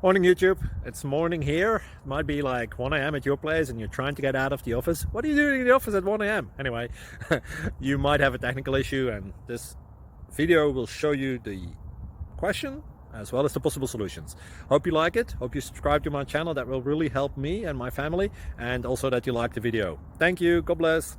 Morning YouTube, it's morning here. It might be like 1 a.m. at your place and you're trying to get out of the office. What are you doing in the office at 1 a.m.? Anyway, you might have a technical issue and this video will show you the question as well as the possible solutions. Hope you like it, hope you subscribe to my channel. That will really help me and my family, and also that you like the video. Thank you, God bless.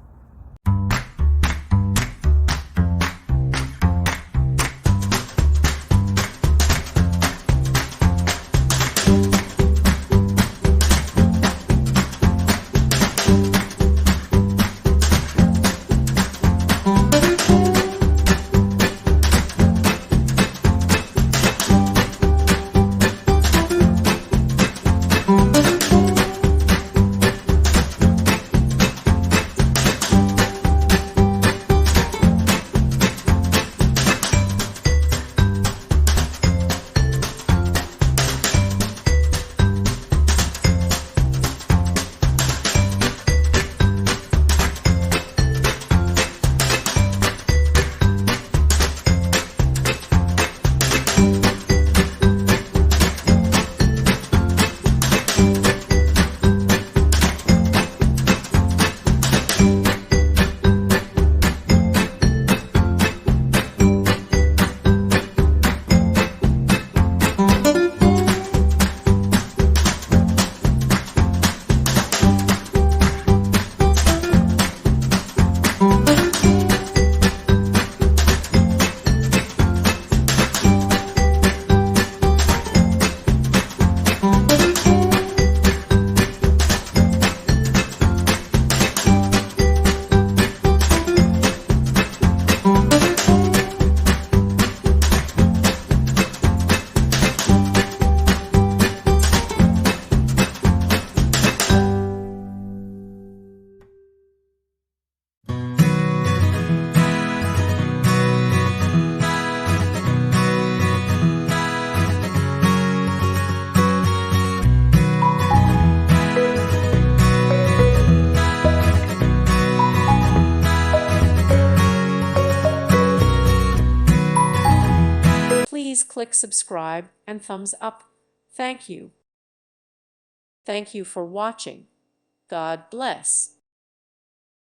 Please click subscribe and thumbs up. Thank you. Thank you for watching. God bless.